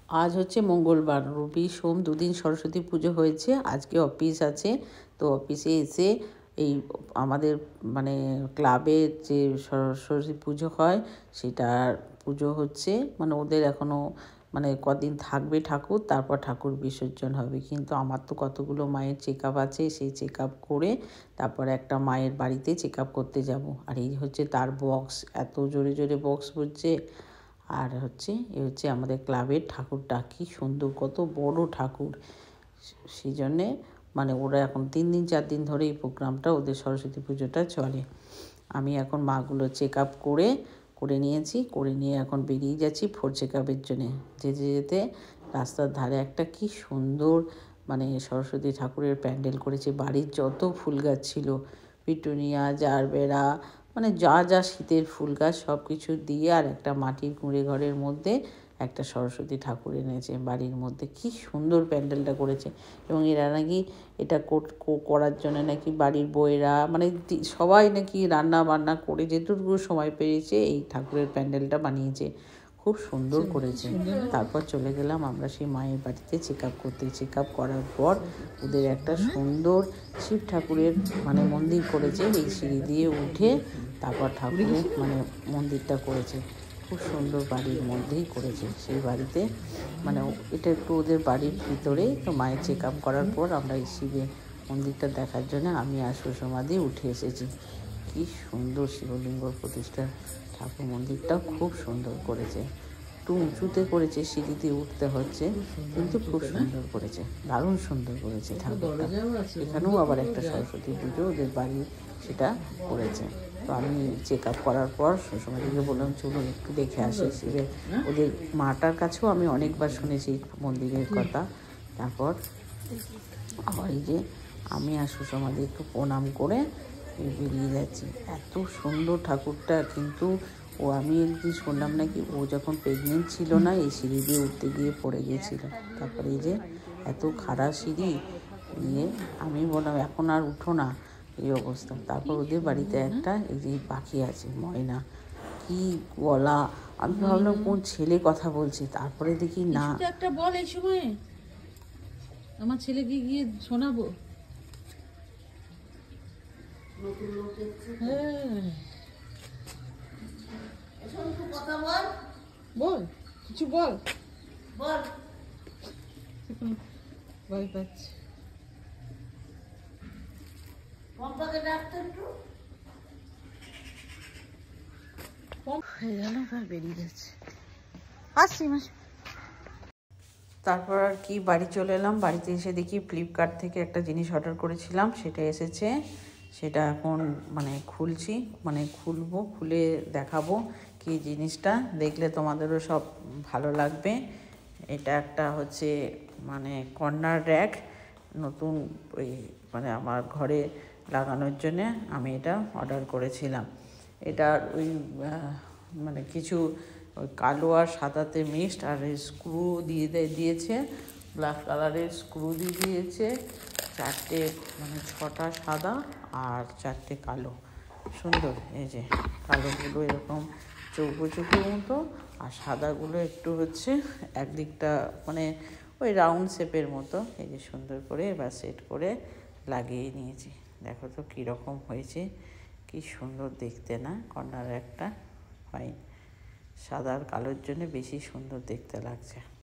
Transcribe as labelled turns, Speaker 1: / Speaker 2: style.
Speaker 1: আজ হচ্ছে মঙ্গলবার, রবি সোম দুদিন সরস্বতী পুজো হয়েছে। আজকে অফিস আছে, তো অফিসে এসে এই আমাদের মানে ক্লাবের যে সরস্বতী পুজো হয় সেটার পুজো হচ্ছে। মানে ওদের এখনও মানে কদিন থাকবে ঠাকুর, তারপর ঠাকুর বিসর্জন হবে। কিন্তু আমার তো কতগুলো মায়ের চেক আপ আছে, সেই চেক আপ করে তারপর একটা মায়ের বাড়িতে চেক আপ করতে যাব। আর এই হচ্ছে তার বক্স, এত জোরে জোরে বক্স হচ্ছে। আর হচ্ছে এ হচ্ছে আমাদের ক্লাবের ঠাকুরটা, কী সুন্দর, কত বড় ঠাকুর। সেই জন্যে মানে ওরা এখন 3 দিন 4 দিন ধরে এই প্রোগ্রামটা, ওদের সরস্বতী পুজোটা চলে। আমি এখন মাগুলো চেক আপ করে নিয়েছি, করে নিয়ে এখন বেরিয়ে যাচ্ছি ফোর চেক আপের জন্যে। যেতে যেতে রাস্তার ধারে একটা কি সুন্দর মানে সরস্বতী ঠাকুরের প্যান্ডেল করেছে। বাড়ির যত ফুল গাছ ছিল, পিটুনিয়া, জারবেরা, মানে যা যা শীতের ফুল গাছ সব কিছু দিয়ে, আর একটা মাটির কুঁড়ে ঘরের মধ্যে একটা সরস্বতী ঠাকুর এনেছে বাড়ির মধ্যে। কি সুন্দর প্যান্ডেলটা করেছে। এবং এরা নাকি এটা করার জন্য নাকি বাড়ির বউয়েরা মানে সবাই নাকি রান্না বান্না করে যেটুকু সময় পেয়েছে এই ঠাকুরের প্যান্ডেলটা বানিয়েছে। খুব সুন্দর করেছে। তারপর চলে গেলাম আমরা সেই মায়ের বাড়িতে চেক আপ করতে। চেক আপ করার পর ওদের একটা সুন্দর শিব ঠাকুরের মানে মন্দির করেছে। এই সিঁড়ি দিয়ে উঠে তারপর ঠাকুরের মানে মন্দিরটা করেছে। খুব সুন্দর, বাড়ির মধ্যেই করেছে। সেই বাড়িতে মানে এটা একটু ওদের বাড়ির ভিতরেই। তো মায়ের চেক আপ করার পর আমরা এই শিবের মন্দিরটা দেখার জন্য আমি আর সুষমা দিয়ে উঠে এসেছি। কি সুন্দর শিবলিঙ্গ প্রতিষ্ঠা, ঠাকুর মন্দিরটা খুব সুন্দর করেছে। একটু উঁচুতে করেছে, সিঁড়ি দিয়ে উঠতে হচ্ছে, কিন্তু খুব সুন্দর করেছে, দারুণ সুন্দর করেছে ঠাকুরটা। এখানেও আবার একটা সরস্বতী পুজো ওদের বাড়ি সেটা করেছে। তো আমি চেক আপ করার পর সুষমাদিকে বললাম চলুন একটু দেখে আসি শিবের। ওদের মাটার কাছেও আমি অনেকবার শুনেছি মন্দিরের কথা। তারপর আবার এই যে আমি আর সুষমাদি একটু প্রণাম করে বেরিয়ে যাচ্ছি। এত সুন্দর ঠাকুরটা। কিন্তু আমি একদিন শুনলাম নাকি ও যখন প্রেগনেন্ট ছিল না, এই সিঁড়ি দিয়ে উঠতে গিয়ে পড়ে গিয়েছিল। তারপরে এই যে এত খারাপ সিঁড়ি দিয়ে আমি বললাম এখন আর উঠো না, এই অবস্থা। তারপর ওদের বাড়িতে একটা এই যে পাখি আছে ময়না, কি গলা, আমি ভাবলাম কোন ছেলে কথা বলছে। তারপরে দেখি না,
Speaker 2: একটা বল এই সময় আমার ছেলেকে গিয়ে শোনাবো। বল কিছু বল, ভয় পাচ্ছি। বেরিয়ে যাচ্ছে, আসছি মাসি।
Speaker 1: তারপর আর কি বাড়ি চলে এলাম। বাড়িতে এসে দেখি ফ্লিপকার্ট থেকে একটা জিনিস অর্ডার করেছিলাম, সেটা এসেছে। সেটা এখন মানে খুলছি, মানে খুলবো, খুলে দেখাবো কি জিনিসটা। দেখলে তোমাদেরও সব ভালো লাগবে। এটা একটা হচ্ছে মানে কর্নার র্যাক, নতুন ওই মানে আমার ঘরে লাগানোর জন্যে আমি এটা অর্ডার করেছিলাম। এটার ওই মানে কিছু ওই কালো আর সাদাতে মিক্সড, আর স্ক্রু দিয়েছে, ব্ল্যাক কালারের স্ক্রু দিয়েছে। 4টে মানে 6টা সাদা আর 4টে কালো। সুন্দর, এই যে কালোগুলো এরকম চৌকো চৌকোর মতো, আর সাদাগুলো একটু হচ্ছে একদিকটা মানে ওই রাউন্ড শেপের মতো। এই যে সুন্দর করে এবার সেট করে লাগিয়ে নিয়েছি। দেখো তো কীরকম হয়েছে, কি সুন্দর দেখতে না? কর্নার একটা হয় সাদা আর কালোর জন্য বেশি সুন্দর দেখতে লাগছে।